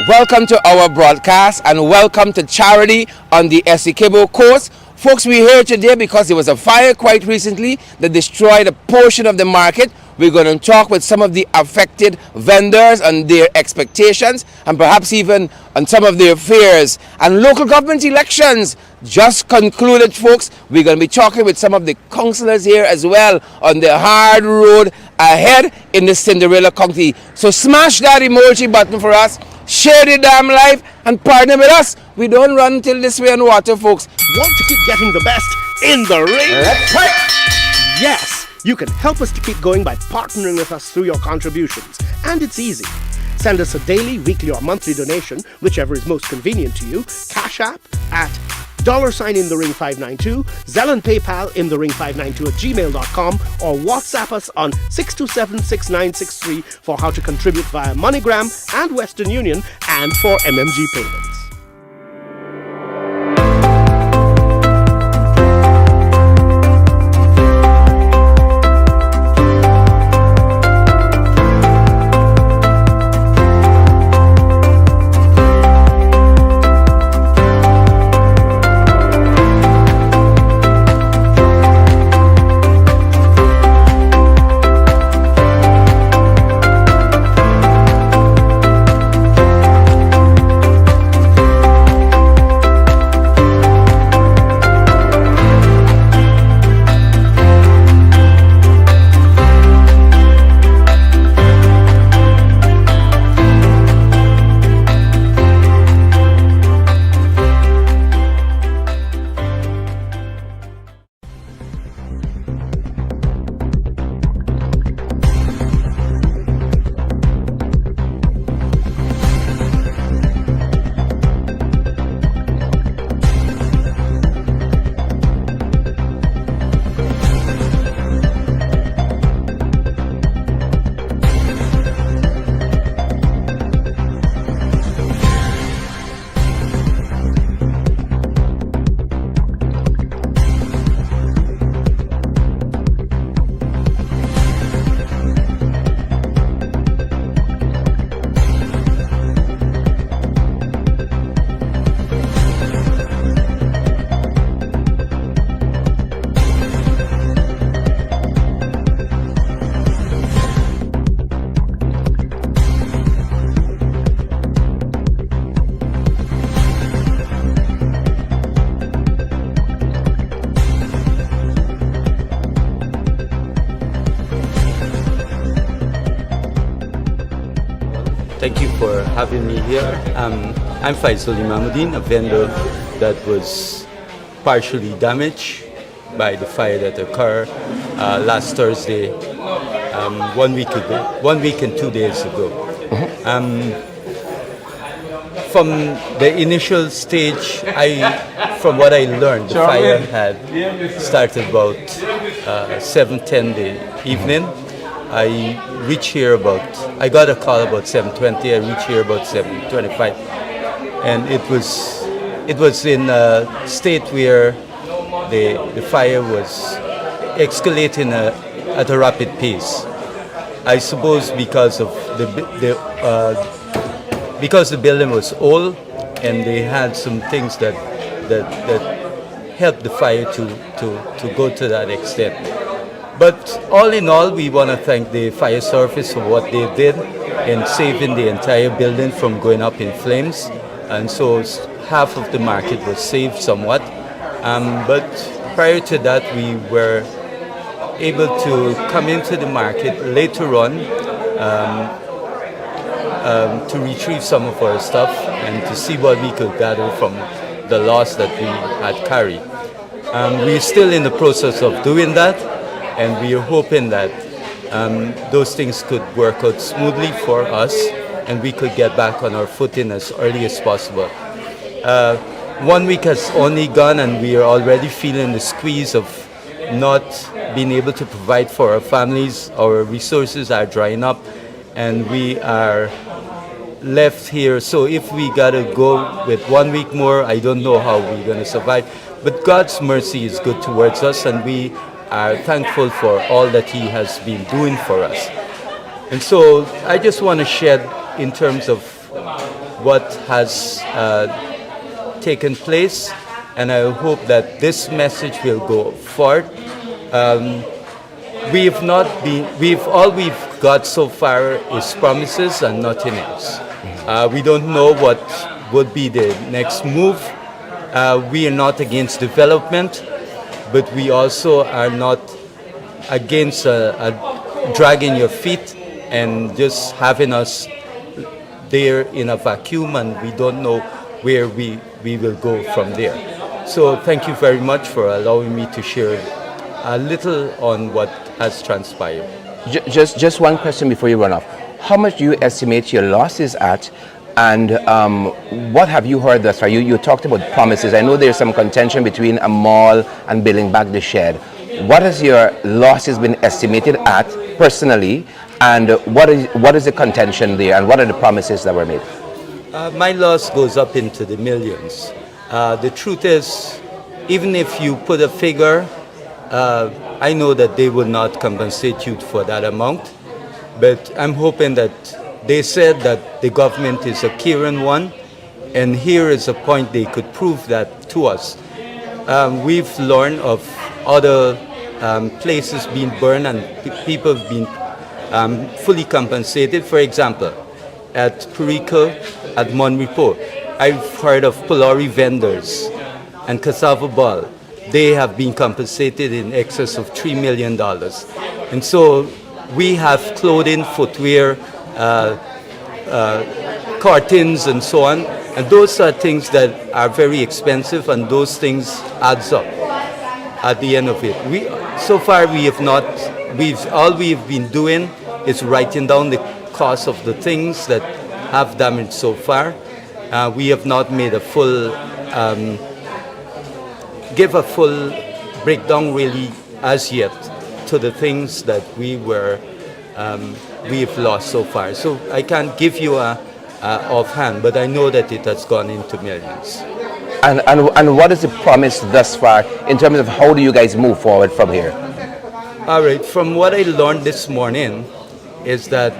Welcome to our broadcast and welcome to charity on the Essequibo coast. Folks, we're here today because there was a fire quite recently that destroyed a portion of the market. We're going to talk with some of the affected vendors on their expectations and perhaps even on some of their fears. And local government elections just concluded, folks. We're going to be talking with some of the councillors here as well on the hard road ahead in the Cinderella Country. So smash that emoji button for us. Share the damn life and partner with us. We don't run till this way on water, folks. Want to keep getting the best in the ring? Let's fight! Yes, you can help us to keep going by partnering with us through your contributions. And it's easy. Send us a daily, weekly or monthly donation, whichever is most convenient to you. Cash App at $in the ring 592, Zelle and PayPal in the ring 592 at gmail.com, or WhatsApp us on 627-6963 for how to contribute via MoneyGram and Western Union and for MMG payments. Thank you for having me here. I'm Faisal Imamuddin, a vendor that was partially damaged by the fire that occurred last Thursday, 1 week ago, 1 week and 2 days ago. From the initial stage, from what I learned, the fire had started about 7:10 the evening. I got a call about 7:20. I reached here about 7:25, and it was in a state where the fire was escalating at a rapid pace. I suppose because the building was old, and they had some things that helped the fire to go to that extent. But all in all, we want to thank the fire service for what they did in saving the entire building from going up in flames. And so half of the market was saved somewhat. But prior to that, we were able to come into the market later on to retrieve some of our stuff and to see what we could gather from the loss that we had carried. We're still in the process of doing that. And we are hoping that those things could work out smoothly for us and we could get back on our footing as early as possible. 1 week has only gone and we are already feeling the squeeze of not being able to provide for our families. Our resources are drying up and we are left here. So if we gotta go with 1 week more, I don't know how we're gonna survive. But God's mercy is good towards us and we are thankful for all that He has been doing for us. And so I just want to shed in terms of what has taken place, and I hope that this message will go forward. All we've got so far is promises and nothing else. We don't know what would be the next move. We are not against development, but we also are not against dragging your feet and just having us there in a vacuum, and we don't know where we will go from there. So thank you very much for allowing me to share a little on what has transpired. Just one question before you run off. How much do you estimate your losses at, and what have you heard thus far? You talked about promises. I know there's some contention between a mall and building back the shed. What has your losses been estimated at personally, and what is the contention there, and what are the promises that were made? My loss goes up into the millions. The truth is, even if you put a figure, I know that they will not compensate you for that amount, but I'm hoping that they said that the government is a caring one, and here is a point they could prove that to us. We've learned of other places being burned and people being fully compensated. For example, at Perico, at Monrepo, I've heard of Polari vendors and cassava ball. They have been compensated in excess of $3 million. And so we have clothing, footwear, curtains and so on. And those are things that are very expensive, and those things adds up at the end of it. So far all we've been doing is writing down the cost of the things that have damaged so far. We have not made a full breakdown really as yet to the things that we've lost so far. So I can't give you a offhand, but I know that it has gone into millions. And what is the promise thus far in terms of how do you guys move forward from here? All right, from what I learned this morning is that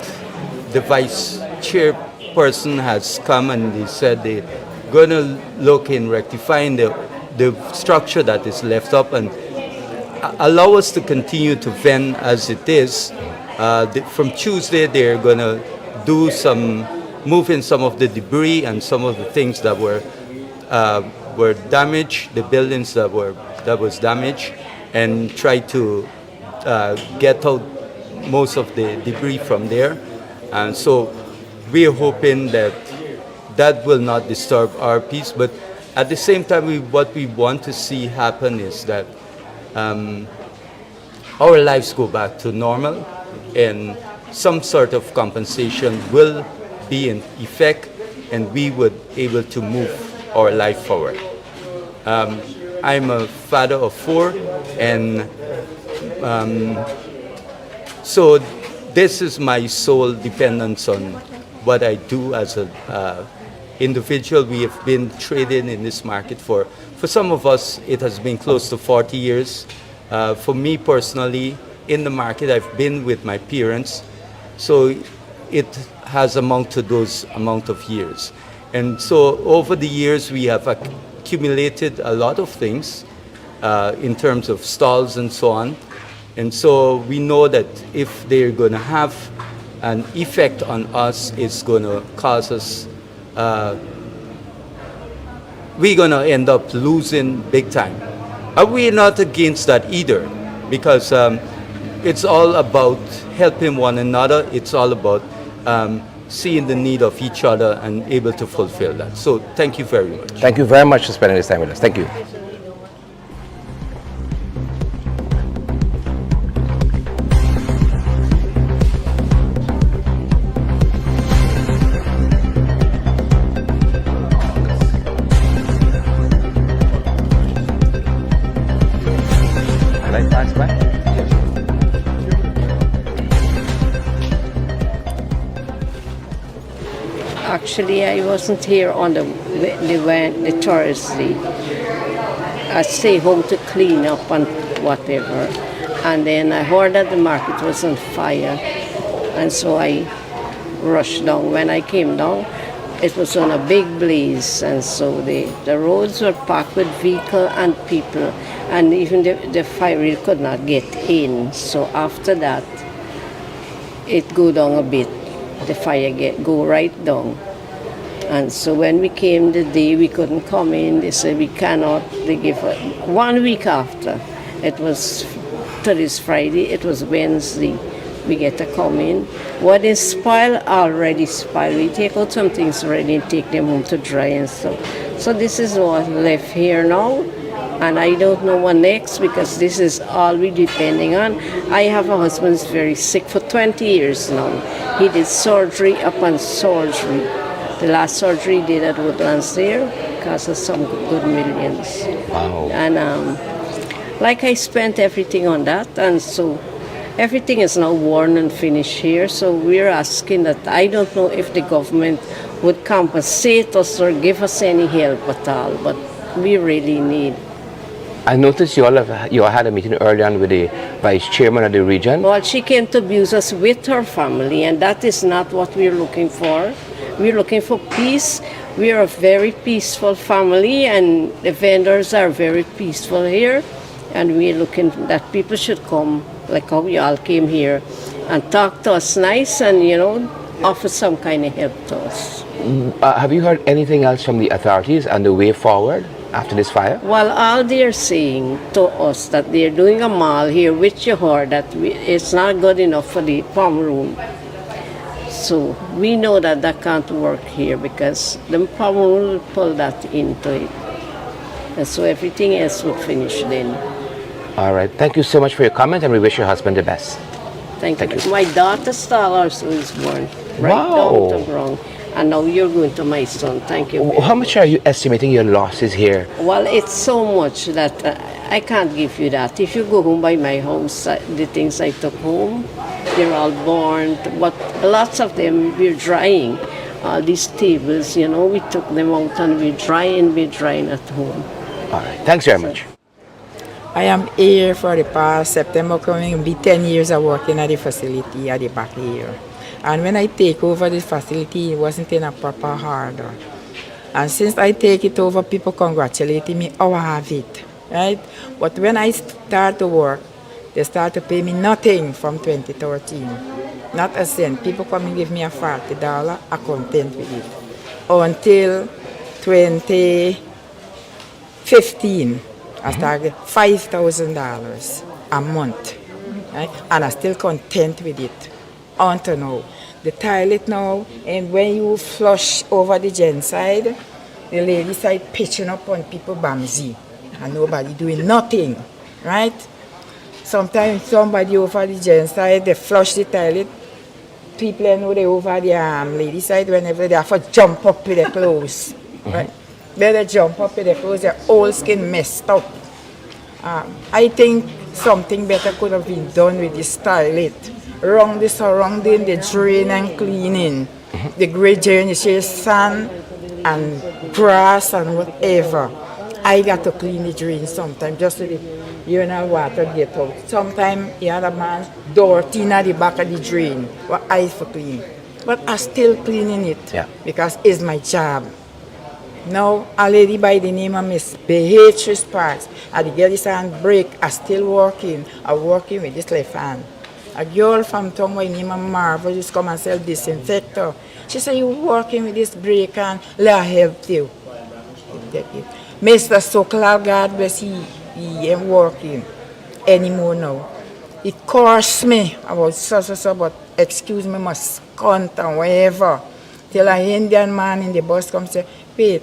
the vice chairperson has come and they said they're going to look in rectifying the structure that is left up and allow us to continue to vent as it is. From Tuesday, they're going to do moving some of the debris and some of the things that were damaged, the buildings that was damaged, and try to get out most of the debris from there. And so we're hoping that will not disturb our peace, but at the same time, what we want to see happen is that our lives go back to normal, and some sort of compensation will be in effect, and we would able to move our life forward. I'm a father of 4, and so this is my sole dependence on what I do as an individual. We have been trading in this market for some of us, it has been close to 40 years. For me personally, in the market, I've been with my parents, so it has amounted to those amount of years. And so over the years, we have accumulated a lot of things in terms of stalls and so on. And so we know that if they're going to have an effect on us, it's going to cause us, we're going to end up losing big time. We're not against that either, because it's all about helping one another. It's all about seeing the need of each other and able to fulfill that. So thank you very much. Thank you very much for spending this time with us. Thank you. Actually, I wasn't here on the Thursday. I stayed home to clean up and whatever. And then I heard that the market was on fire. And so I rushed down. When I came down, it was on a big blaze, and so the roads were packed with vehicle and people, and even the fire really could not get in. So after that, it go down a bit. The fire go right down. And so when we came the day we couldn't come in, they said we cannot. They give 1 week after. It was today's Friday, it was Wednesday. We get to come in. What is spoiled, already spoiled. We take out some things already and take them home to dry and stuff. So this is what left here now. And I don't know what next, because this is all we're depending on. I have a husband who's very sick for 20 years now. He did surgery upon surgery. The last surgery he did at Woodlands there cost us some good millions. Wow. And like I spent everything on that, and so everything is now worn and finished here. So we're asking that, I don't know if the government would compensate us or give us any help at all, but we really need. I noticed you all had a meeting earlier on with the vice chairman of the region. Well, she came to abuse us with her family, and that is not what we're looking for. We're looking for peace. We are a very peaceful family, and the vendors are very peaceful here. And we're looking that people should come, like how we all came here, and talk to us nice and, offer some kind of help to us. Have you heard anything else from the authorities on the way forward after this fire? Well, all they're saying to us that they're doing a mall here, which you heard that it's not good enough for the palm room. So we know that can't work here, because the palm room will pull that into it. And so everything else will finish then. All right. Thank you so much for your comment, and we wish your husband the best. Thank you. My daughter Star also is born right Wow. down to ground. And now you're going to my son. Thank you. How much are you estimating your losses here? Well, it's so much that I can't give you that. If you go home by my house, the things I took home, they're all burned. But lots of them we're drying. These tables, we took them out and we're drying at home. All right. Thanks very much. I am here for the past September coming to be 10 years of working at the facility at the back here. And when I take over the facility, it wasn't in a proper order. And since I take it over, people congratulating me, oh, I have it, right? But when I start to work, they start to pay me nothing from 2013. Not a cent. People come and give me a $40, I'm content with it. Until 2015. I started $5,000 a month, right? And I'm still content with it until now. The toilet now, and when you flush over the gent side, the lady side pitching up on people bamsy, and nobody doing nothing, right? Sometimes somebody over the gent side, they flush the toilet, people know they over the lady side, whenever they have to jump up with their clothes, right? Then they jump up with their clothes, their whole skin messed up. I think something better could have been done with this toilet. Around the surrounding, the drain and cleaning. The great drain, sand and grass and whatever. I got to clean the drain sometimes, just so the water get out. Sometimes the other man's dirty in the back of the drain, what I for clean. But I'm still cleaning it, because it's my job. Now, a lady by the name of Miss Beatrice Parks, at the girl's hand break, I'm still working. I'm working with this left hand. A girl from town by the name of Marvel just come and sell disinfector. She said, you working with this break and let her help you. Mr. Sokol, God bless, he ain't working anymore now. He cursed me about so, but excuse me, must cunt and whatever. Till an Indian man in the bus comes and say, wait,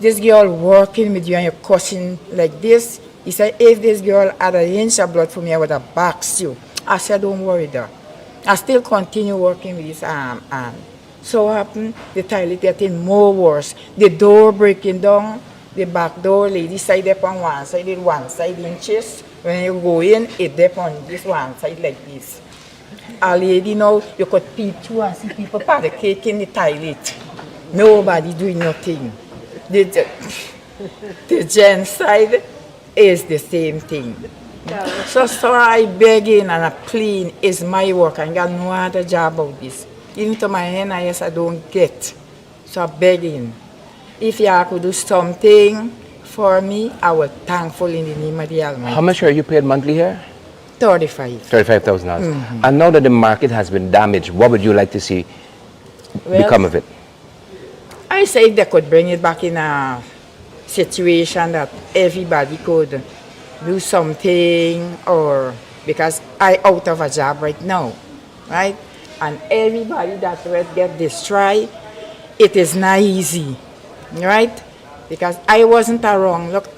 this girl working with you and you're cussing like this? He said, if this girl had an inch of blood for me, I would have boxed you. I said, don't worry, though. I still continue working with this arm. So happened, the toilet getting more worse. The door breaking down, the back door, lady side up on one side, it 1 side inches. When you go in, it up on this one side like this. A lady now, you could peep through and see people pancake in the toilet. Nobody doing nothing. The gent side is the same thing. So I begging and I plead, it's my work. I got no other job about this. Even to my NIS, I don't get. So I'm begging. If you could do something for me, I would thankful in the name of the Almighty. How much are you paid monthly here? 35. $35,000. And now that the market has been damaged, what would you like to see become of it? I say if they could bring it back in a situation that everybody could do something, or because I out of a job right now, right? And everybody that will get destroyed, it is not easy, right? Because I wasn't around. Look,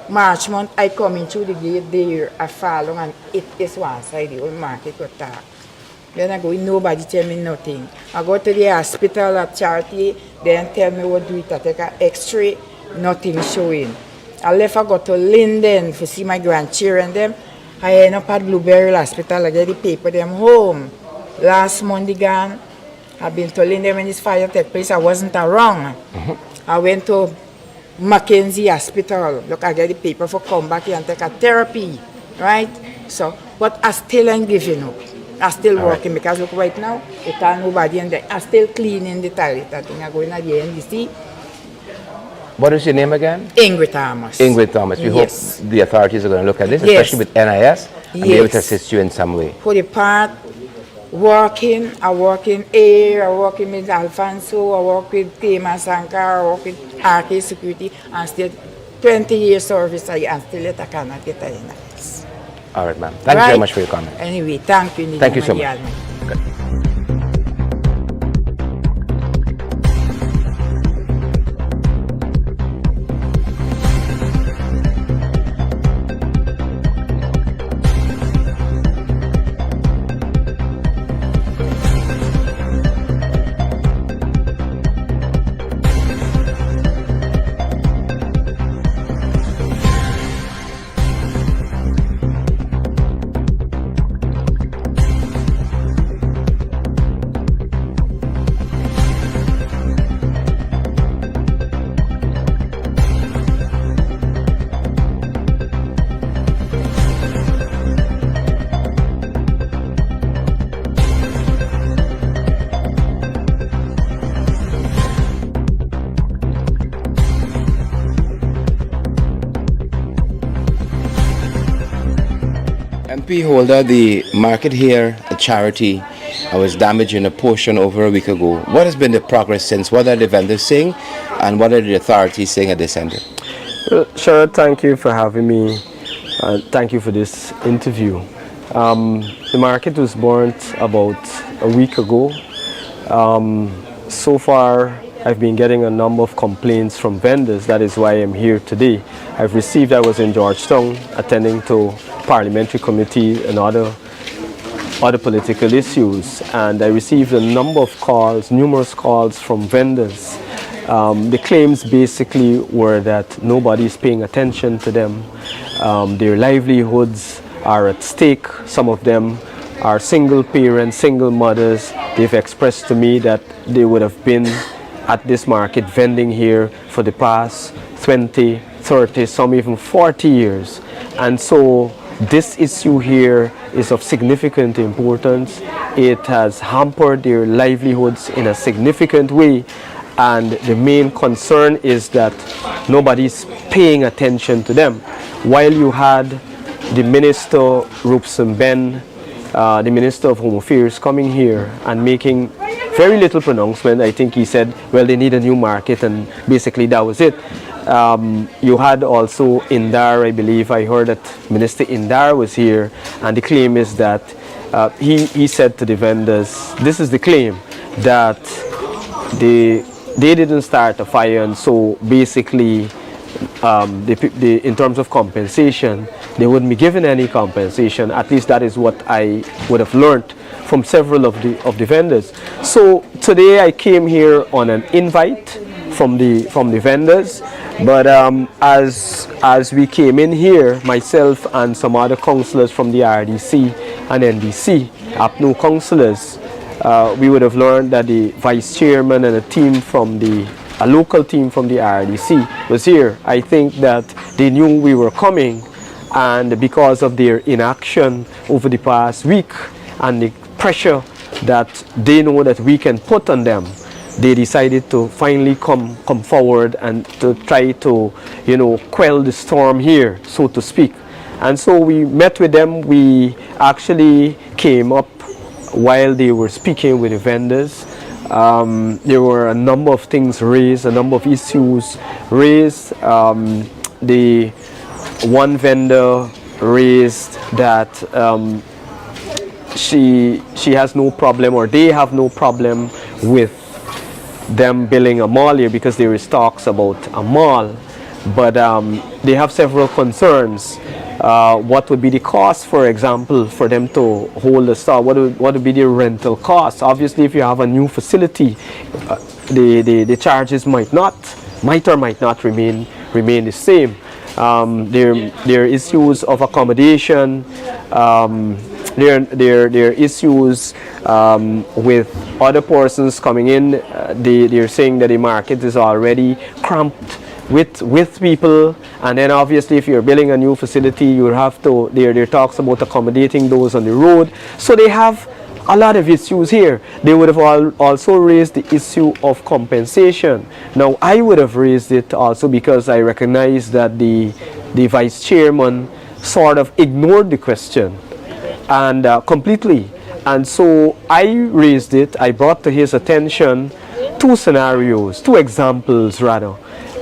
March month, I come in through the gate there, I follow, and it is one side, the whole market got dark. Then I go, nobody tell me nothing. I go to the hospital at Charity, then tell me what do it, I take an x-ray, nothing showing. I left, I go to Linden to see my grandchildren, them. I end up at Blueberry Hospital, I get the paper, them home. Last Monday gone, I've been to Linden when this fire took place, I wasn't around. I went to Mackenzie Hospital. Look, I get the paper for come back here and take a therapy, right? So, but I still ain't giving up. I still working because look right now, it can't nobody in there. I still cleaning the toilet. I think I go in at the NDC. What is your name again? Ingrid Thomas. Ingrid Thomas. We hope the authorities are going to look at this, especially with NIS, and be able to assist you in some way. For the part, I work in Air, I work with Alfonso, I work with Tema Sankar, I work with RK Security, and still 20 years service, and still I cannot get in this. All right, ma'am. Thank you very much for your comment. Anyway, thank you. Thank you so much. MP Holder, the market here at Charity was damaged in a portion over a week ago. What has been the progress since? What are the vendors saying, and what are the authorities saying at this end? Well, Sharad, thank you for having me. Thank you for this interview. The market was burnt about a week ago. So far, I've been getting a number of complaints from vendors. That is why I'm here today. I was in Georgetown attending to parliamentary committee and other political issues, and I received a number of calls, numerous calls from vendors. The claims basically were that nobody is paying attention to them. Their livelihoods are at stake. Some of them are single parents, single mothers. They've expressed to me that they would have been at this market vending here for the past 20, 30, some even 40 years. And so this issue here is of significant importance. It has hampered their livelihoods in a significant way. And the main concern is that nobody's paying attention to them. While you had the Minister Rupson Ben, the Minister of Home Affairs, coming here and making very little pronouncement. I think he said, well, they need a new market, and basically that was it. You had also Indar, I believe. I heard that Minister Indar was here, and the claim is that he said to the vendors, this is the claim, that they didn't start a fire, and so basically in terms of compensation, they wouldn't be given any compensation. At least that is what I would have learned from several of the vendors. So today I came here on an invite from the vendors, but as we came in here, myself and some other councillors from the RDC and NDC, APNO councillors, we would have learned that the vice chairman and a local team from the RDC was here. I think that they knew we were coming, and because of their inaction over the past week and the pressure that they know that we can put on them, they decided to finally come forward and to try to, quell the storm here, so to speak. And so we met with them. We actually came up while they were speaking with the vendors. There were a number of things raised, a number of issues raised. The one vendor raised that she has no problem, or they have no problem with them building a mall here because there is talks about a mall, but they have several concerns. What would be the cost, for example, for them to hold a store? What would be the rental cost? Obviously, if you have a new facility, the charges might or might not remain the same. There are issues of accommodation. There are issues with other persons coming in. They're saying that the market is already cramped with people, and then obviously if you're building a new facility, you have to, there talks about accommodating those on the road. So they have a lot of issues here. They would have also raised the issue of compensation. Now I would have raised it also because I recognize that the vice chairman sort of ignored the question and completely. And so I raised it. I brought to his attention two examples rather.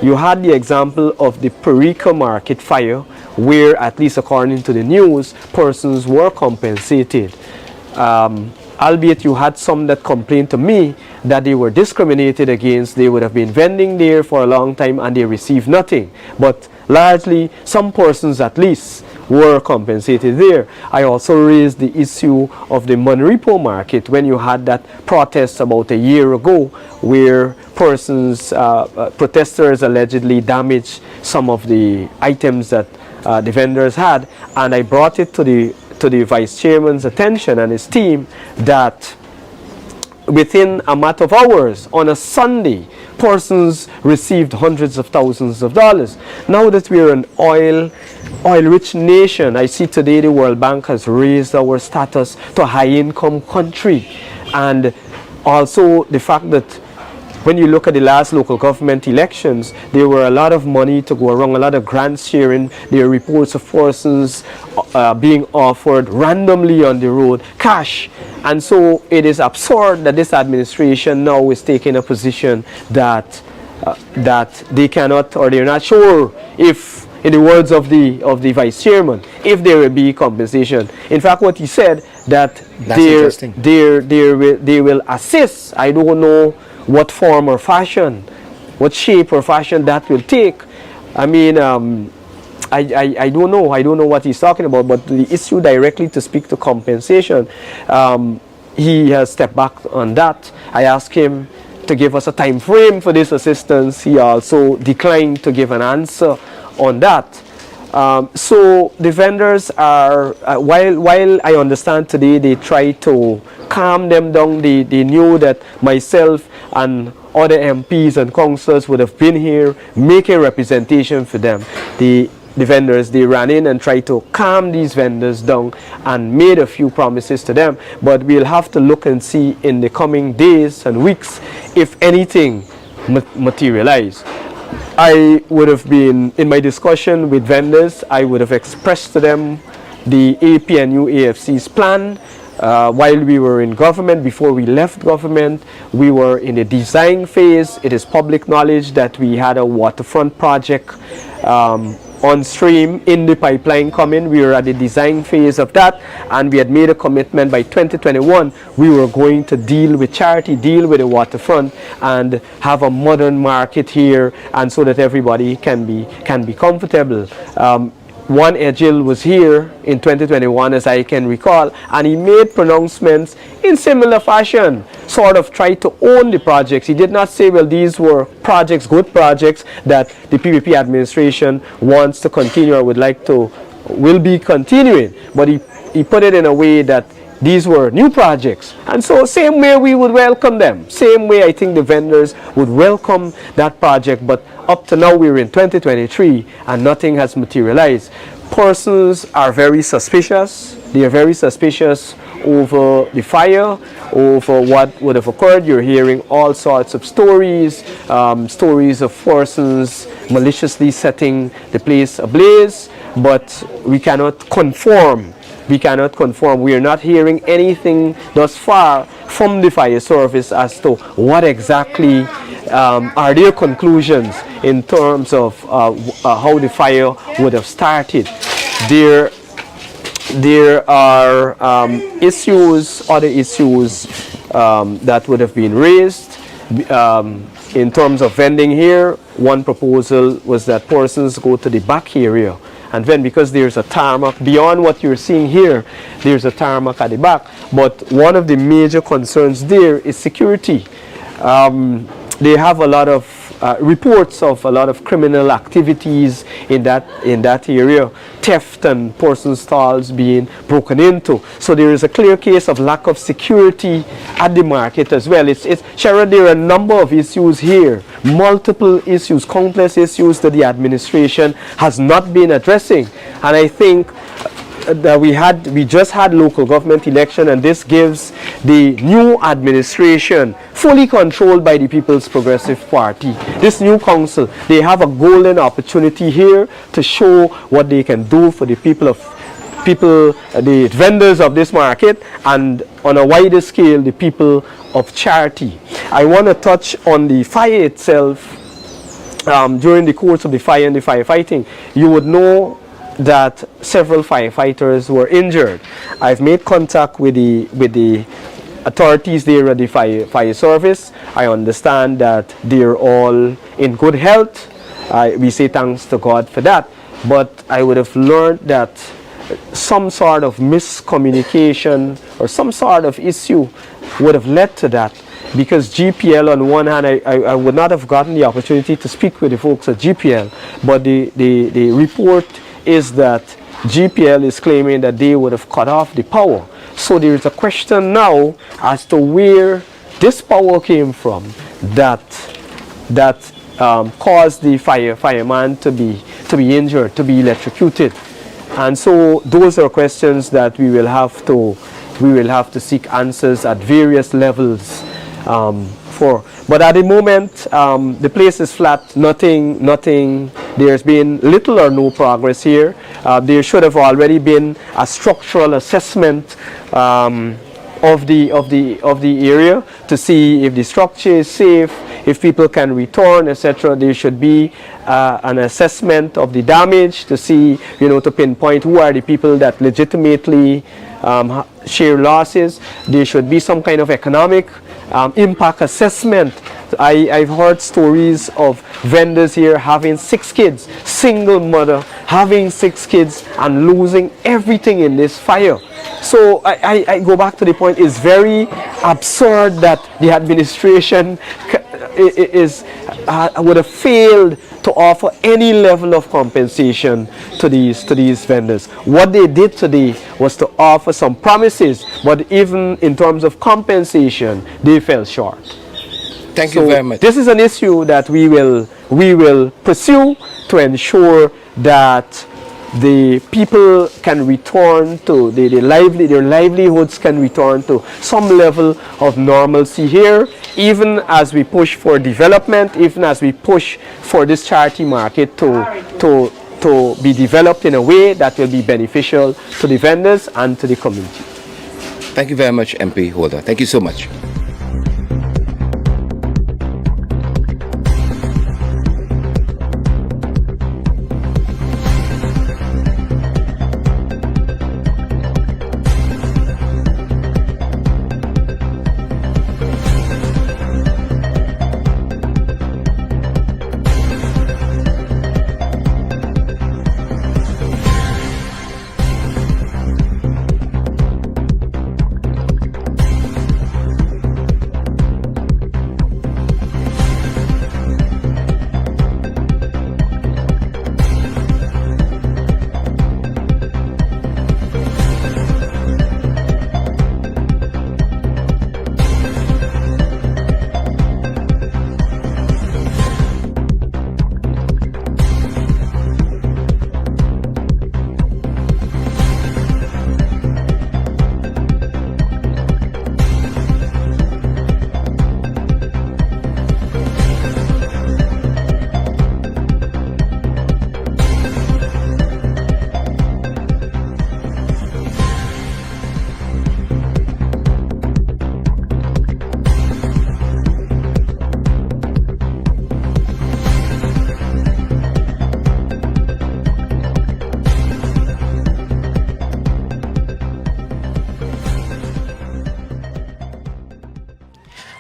You had the example of the Perica market fire, where, at least according to the news, persons were compensated. Albeit you had some that complained to me that they were discriminated against. They would have been vending there for a long time and they received nothing. But largely, some persons at least were compensated there. I also raised the issue of the Monrepo market when you had that protest about a year ago where persons, protesters allegedly damaged some of the items that the vendors had, and I brought it to the vice chairman's attention and his team that within a matter of hours on a Sunday, persons received hundreds of thousands of dollars. Now that we're an oil-rich nation, I see today the World Bank has raised our status to a high-income country, and also the fact that when you look at the last local government elections, there were a lot of money to go around, a lot of grants sharing. There are reports of persons being offered randomly on the road cash. And so it is absurd that this administration now is taking a position that they cannot, or they're not sure if, in the words of the vice chairman, if there will be compensation. In fact, what he said that they will assist. I don't know what form or fashion, what shape or fashion that will take. I mean, I don't know. I don't know what he's talking about, but the issue directly to speak to compensation, he has stepped back on that. I asked him to give us a time frame for this assistance. He also declined to give an answer on that. So the vendors are, while I understand today they try to calm them down, they knew that myself and other MPs and councillors would have been here, make a representation for them. The vendors, they ran in and tried to calm these vendors down and made a few promises to them, but we'll have to look and see in the coming days and weeks if anything materialize. I would have been, in my discussion with vendors, I would have expressed to them the APNU AFC's plan. While we were in government, before we left government, we were in the design phase. It is public knowledge that we had a waterfront project on stream in the pipeline coming. We were at the design phase of that, and we had made a commitment by 2021 we were going to deal with the waterfront and have a modern market here, and so that everybody can be comfortable. One Ejil was here in 2021, as I can recall, and he made pronouncements in similar fashion, sort of tried to own the projects. He did not say, well, these were projects, good projects, that the PPP administration wants to continue or will be continuing. But he put it in a way that these were new projects. And so same way we would welcome them. Same way I think the vendors would welcome that project. But up to now we're in 2023 and nothing has materialized. Persons are very suspicious. They are very suspicious over the fire, over what would have occurred. You're hearing all sorts of stories, stories of persons maliciously setting the place ablaze, but we cannot conform. We cannot conform. We are not hearing anything thus far from the fire service as to what exactly are their conclusions in terms of how the fire would have started. There are other issues that would have been raised. In terms of vending here, one proposal was that persons go to the back area. And then because there's a tarmac, beyond what you're seeing here, there's a tarmac at the back. But one of the major concerns there is security. They have a lot of reports of a lot of criminal activities in that area, theft and person stalls being broken into. So there is a clear case of lack of security at the market as well. Sharon, there are a number of issues here, multiple issues, countless issues that the administration has not been addressing. And I think that we just had local government election, and this gives the new administration fully controlled by the People's Progressive Party. This new council, they have a golden opportunity here to show what they can do for the the vendors of this market, and on a wider scale, the people of Charity. I want to touch on the fire itself. During the course of the fire and the firefighting, you would know that several firefighters were injured. I've made contact with the authorities there at the fire service. I understand that they're all in good health. We say thanks to God for that. But I would have learned that some sort of miscommunication or some sort of issue would have led to that. Because GPL, on one hand, I would not have gotten the opportunity to speak with the folks at GPL, but the report is that GPL is claiming that they would have cut off the power. So there is a question now as to where this power came from that caused the fireman to be injured, to be electrocuted. And so those are questions that we will have to seek answers at various levels for. But at the moment, the place is flat, nothing, there's been little or no progress here. There should have already been a structural assessment of the area to see if the structure is safe, if people can return, etc. There should be an assessment of the damage to see, to pinpoint who are the people that legitimately share losses. There should be some kind of economic impact assessment. I've heard stories of vendors here having 6 kids, single mother having 6 kids and losing everything in this fire. So I go back to the point, it's very absurd that the administration would have failed to offer any level of compensation to these vendors. What they did today was to offer some promises, but even in terms of compensation, they fell short. Thank you very much. This is an issue that we will pursue to ensure that the people can return to their livelihoods can return to some level of normalcy here, even as we push for development, even as we push for this charity market to be developed in a way that will be beneficial to the vendors and to the community. Thank you very much, MP Holder. Thank you so much.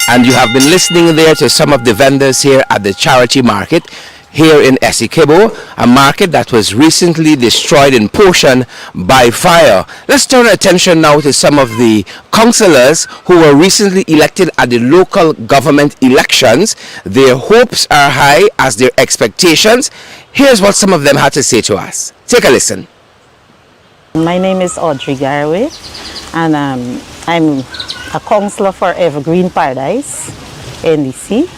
And you have been listening there to some of the vendors here at the charity market here in Essequibo, a market that was recently destroyed in portion by fire. Let's turn our attention now to some of the councillors who were recently elected at the local government elections. Their hopes are high as their expectations. Here's what some of them had to say to us. Take a listen. My name is Audrey Garway, and I'm a councillor for Evergreen Paradise, NDC,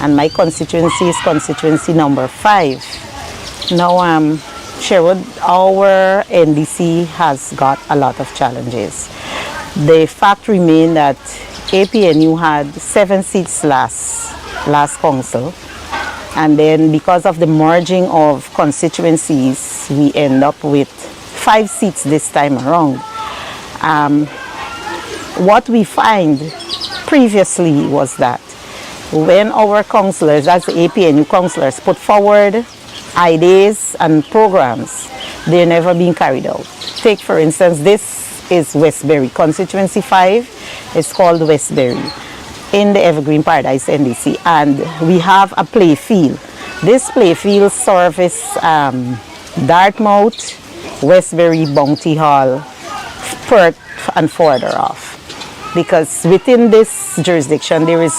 and my constituency is constituency number 5. Now, Sherwood, our NDC has got a lot of challenges. The fact remains that APNU had 7 seats last council, and then because of the merging of constituencies, we end up with 5 seats this time around. What we find previously was that when our councillors, as the APNU councillors, put forward ideas and programs, they're never being carried out. Take, for instance, this is Westbury. Constituency 5 is called Westbury in the Evergreen Paradise NDC, and we have a play field. This play field service Dartmouth, Westbury, Bounty Hall, Perth, and further off. Because within this jurisdiction, there is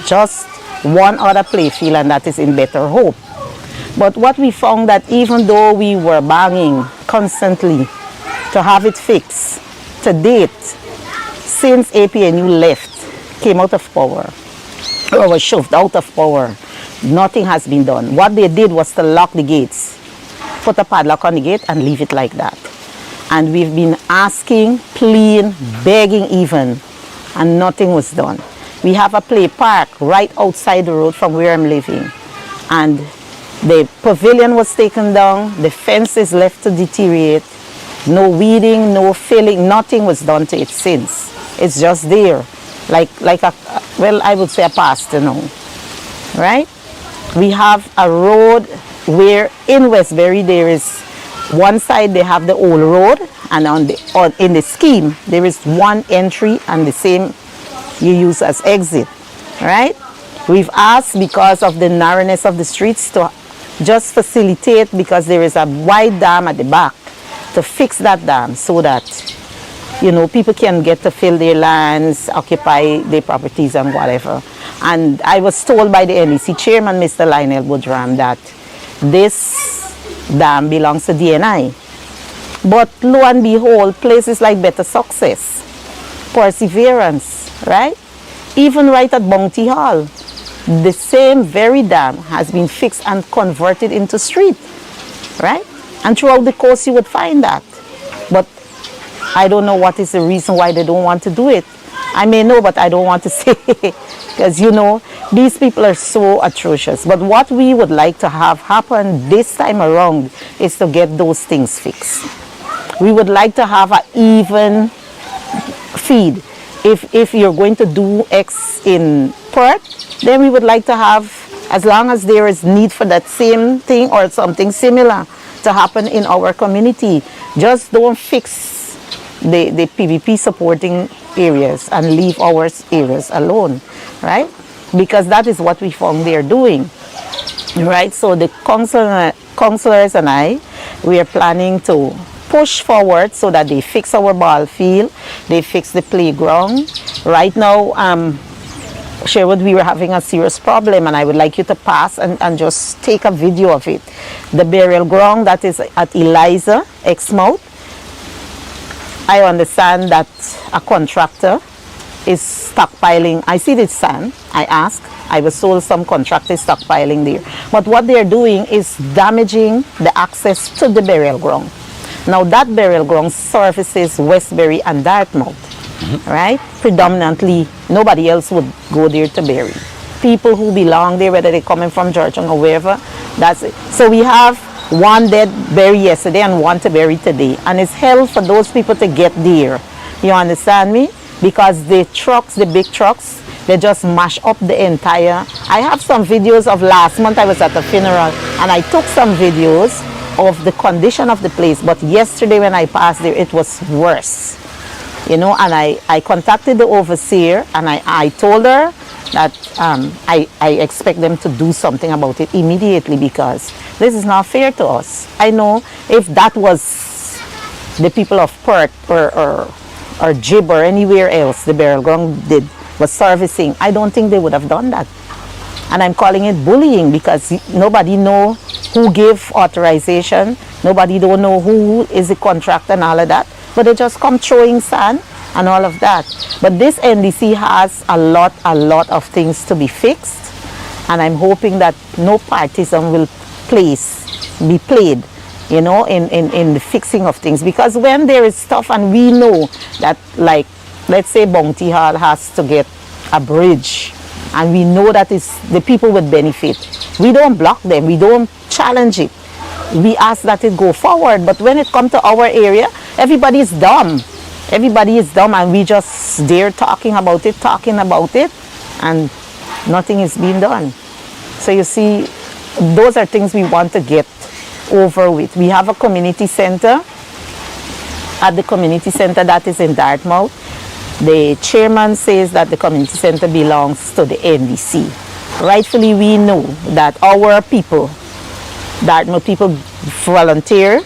just one other play field, and that is in Better Hope. But what we found that even though we were banging constantly to have it fixed, to date, since APNU left, came out of power, or was shoved out of power, nothing has been done. What they did was to lock the gates, put a padlock on the gate and leave it like that. And we've been asking, pleading, begging even, and nothing was done. We have a play park right outside the road from where I'm living, and the pavilion was taken down, the fence is left to deteriorate, no weeding, no filling, nothing was done to it since. It's just there, like a, well, I would say a pasture now, right? We have a road where in Westbury there is one side they have the old road, and in the scheme there is one entry and the same you use as exit, right? We've asked, because of the narrowness of the streets, to just facilitate, because there is a wide dam at the back, to fix that dam so that, you know, people can get to fill their lands, occupy their properties and whatever. And I was told by the NEC chairman, Mr. Lionel Boudram, that this dam belongs to DNI. But lo and behold, places like Better Success, Perseverance, right? Even right at Bounty Hall, the same very dam has been fixed and converted into street, right? And throughout the coast you would find that. But I don't know what is the reason why they don't want to do it. I may know, but I don't want to say, because you know, these people are so atrocious. But what we would like to have happen this time around is to get those things fixed. We would like to have an even feed. If you're going to do X in Perth, then we would like to have, as long as there is need for that same thing or something similar to happen in our community, just don't fix the PVP supporting areas and leave our areas alone, right? Because that is what we found they're doing, right? So the councillors and I, we are planning to push forward so that they fix our ball field, they fix the playground. Right now, Sherwood, we were having a serious problem, and I would like you to pass and just take a video of it. The burial ground that is at Eliza, Exmouth, I understand that a contractor is stockpiling. I see this sand, I was told some contractor is stockpiling there. But what they're doing is damaging the access to the burial ground. Now that burial ground services Westbury and Dartmouth, right? Predominantly, nobody else would go there to bury. People who belong there, whether they're coming from Georgetown or wherever, that's it. So we have one dead buried yesterday and one to bury today. And it's hell for those people to get there. You understand me? Because the trucks, the big trucks, they just mash up the entire. I have some videos of last month. I was at a funeral and I took some videos of the condition of the place, but yesterday when I passed there, it was worse. you know, and I contacted the overseer and I told her that I expect them to do something about it immediately because this is not fair to us. I know if that was the people of Perth or Jib or anywhere else the burial ground was servicing, I don't think they would have done that. And I'm calling it bullying because nobody know who gave authorization, nobody don't know who is the contractor and all of that, but they just come throwing sand and all of that. But this NDC has a lot of things to be fixed, and I'm hoping that no partisan will be played, you know, in the fixing of things. Because when there is stuff and we know that, like, let's say Bounty Hall has to get a bridge, and we know that the people would benefit, we don't block them, we don't challenge it. We ask that it go forward. But when it comes to our area, everybody is dumb. Everybody is dumb, and we just there talking about it, and nothing is being done. So you see, those are things we want to get over with. We have a community center. At the community center that is in Dartmouth, the chairman says that the community center belongs to the NDC. Rightfully, we know that our people, Dartmouth people, volunteer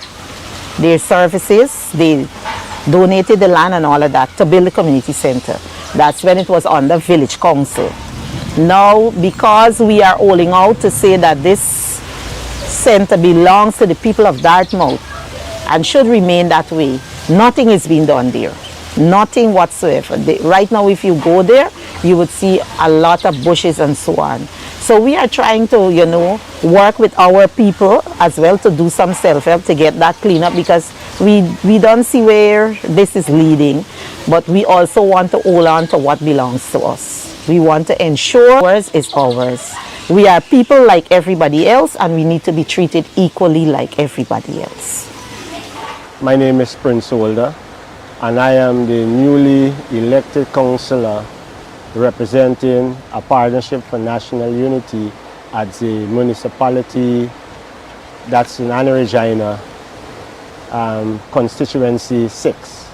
their services. They donated the land and all of that to build the community center. That's when it was under village council. Now, because we are holding out to say that this center belongs to the people of Dartmouth and should remain that way, nothing is being done there. Nothing whatsoever. Right now, if you go there, you would see a lot of bushes and so on. So we are trying to, you know, work with our people as well to do some self-help to get that clean up, because we don't see where this is leading, but we also want to hold on to what belongs to us. We want to ensure ours is ours. We are people like everybody else, and we need to be treated equally like everybody else. My name is Prince Holder, and I am the newly elected councillor representing a partnership for national unity at the municipality that's in Anna Regina, constituency 6.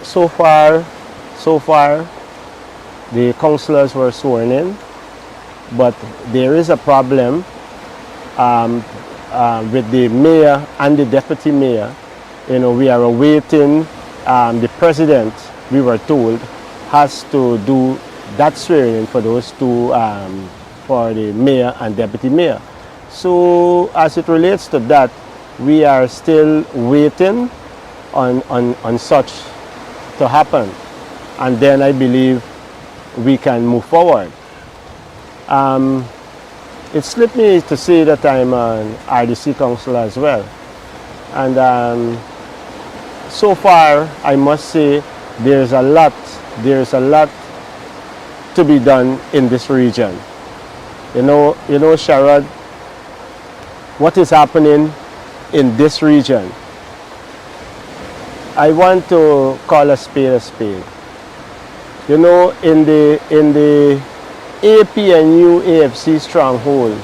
So far, the councillors were sworn in, but there is a problem with the mayor and the deputy mayor. You know, we are awaiting the president, we were told, has to do that swearing for those two, for the mayor and deputy mayor. So as it relates to that, we are still waiting on such to happen, and then I believe we can move forward. It slipped me to say that I'm an RDC councillor as well, and so far I must say there's a lot to be done in this region. You know, Sharad, what is happening in this region? I want to call a spade a spade. You know, in the APNU AFC stronghold,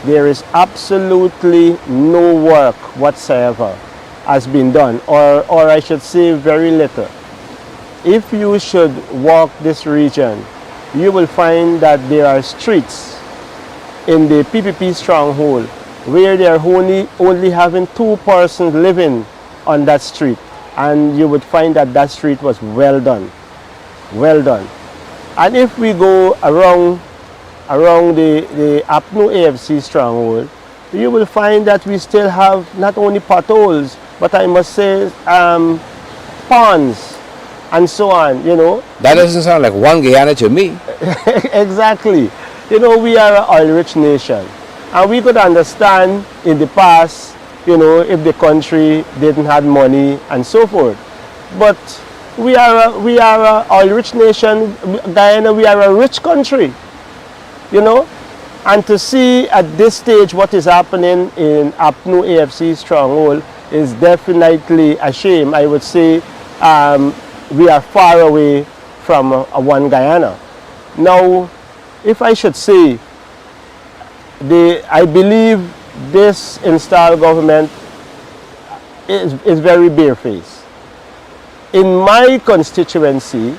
there is absolutely no work whatsoever has been done, or I should say very little. If you should walk this region, you will find that there are streets in the PPP stronghold where they are only having 2 persons living on that street, and you would find that that street was well done. And if we go around the APNU AFC stronghold, you will find that we still have not only potholes, but I must say ponds and so on, you know. That doesn't sound like one Guyana to me. Exactly. You know, we are an oil-rich nation, and we could understand in the past, you know, if the country didn't have money and so forth. But we are an oil-rich nation. Guyana, we are a rich country, you know. And to see at this stage what is happening in APNU AFC stronghold is definitely a shame. I would say we are far away from one Guyana. Now, if I should say, I believe this installed government is very barefaced. in my constituency,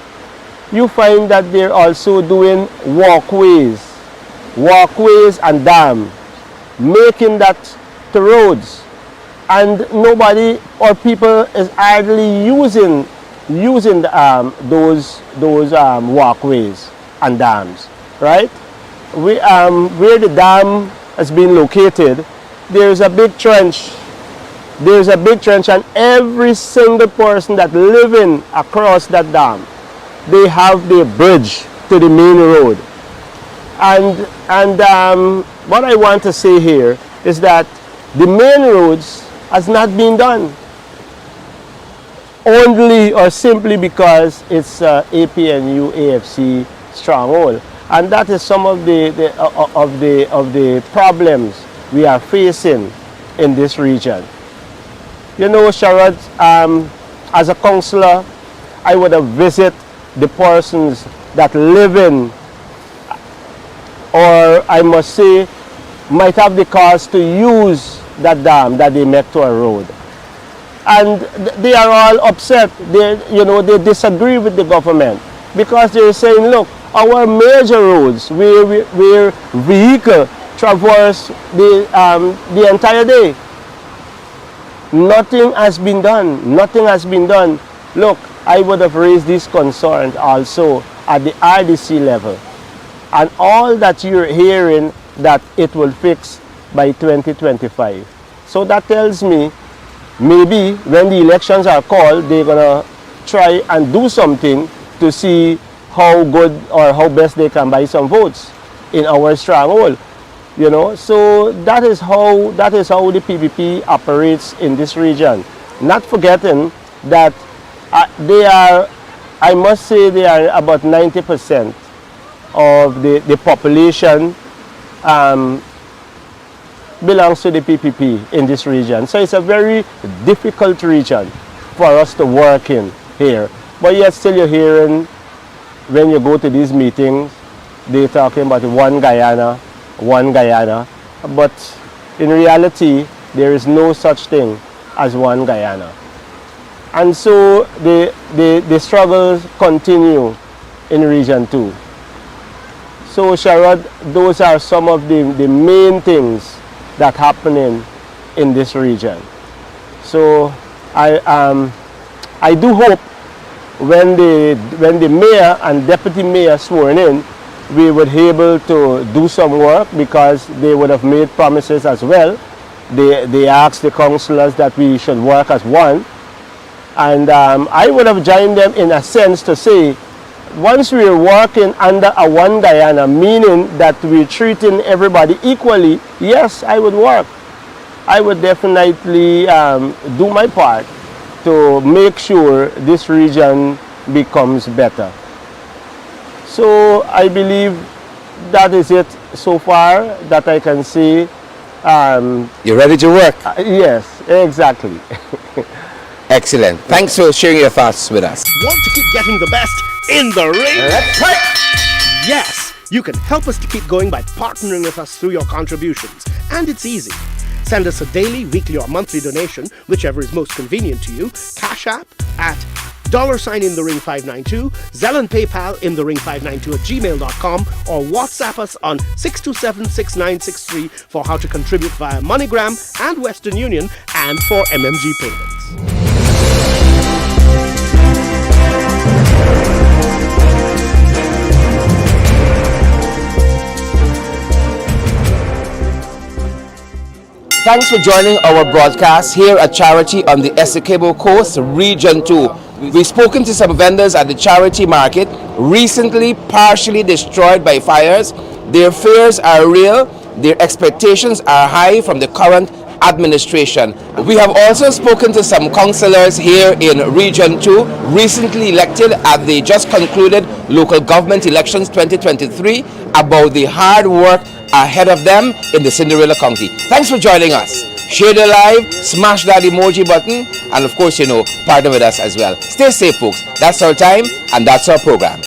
you find that they're also doing walkways and dam, making that to roads, and nobody or people is hardly using those walkways and dams, right? Where the dam has been located, there's a big trench. And every single person that living across that dam, they have their bridge to the main road. And what I want to say here is that the main roads has not been done only or simply because it's APNU AFC stronghold, and that is some of the problems we are facing in this region. You know, Sharad, as a councillor, I would have visited the persons that live in, or I must say, might have the cause to use that dam that they make to a road. And they are all upset. They disagree with the government because they're saying, look, our major roads where vehicle traverse the entire day, nothing has been done. Look, I would have raised this concern also at the RDC level, and all that you're hearing that it will fix by 2025. So that tells me maybe when the elections are called, they're gonna try and do something to see how good or how best they can buy some votes in our stronghold. You know, so that is how the PPP operates in this region. Not forgetting that I must say they are about 90% of the population belongs to the PPP in this region. So it's a very difficult region for us to work in here. But yet still you're hearing, when you go to these meetings, they're talking about one Guyana. But in reality, there is no such thing as one Guyana. And so the struggles continue in Region 2. So Sharad, those are some of the main things that happening in this region. So I do hope when the mayor and deputy mayor sworn in, we would be able to do some work, because they would have made promises as well. They asked the councillors that we should work as one, and I would have joined them in a sense to say, once we're working under a one Guyana, meaning that we're treating everybody equally, yes, I would work. I would definitely do my part to make sure this region becomes better. So I believe that is it so far that I can say. You're ready to work? Yes, exactly. Excellent. Thanks for sharing your thoughts with us. Want to keep getting the best in the ring? Let's play! Yes, you can help us to keep going by partnering with us through your contributions. And it's easy. Send us a daily, weekly or monthly donation, whichever is most convenient to you. Cash App at $in-the-ring592, Zelle and PayPal in-the-ring592@gmail.com, or WhatsApp us on 627-6963 for how to contribute via MoneyGram and Western Union, and for MMG payments. Thanks for joining our broadcast here at Charity on the Essequibo Coast, Region 2. We've spoken to some vendors at the charity market, recently partially destroyed by fires. Their fears are real, their expectations are high from the current administration. We have also spoken to some councillors here in Region 2, recently elected at the just concluded local government elections 2023, about the hard work ahead of them in the Cinderella Country. Thanks for joining us. Share the live, smash that emoji button, and of course, partner with us as well. Stay safe, folks. That's our time, and that's our program.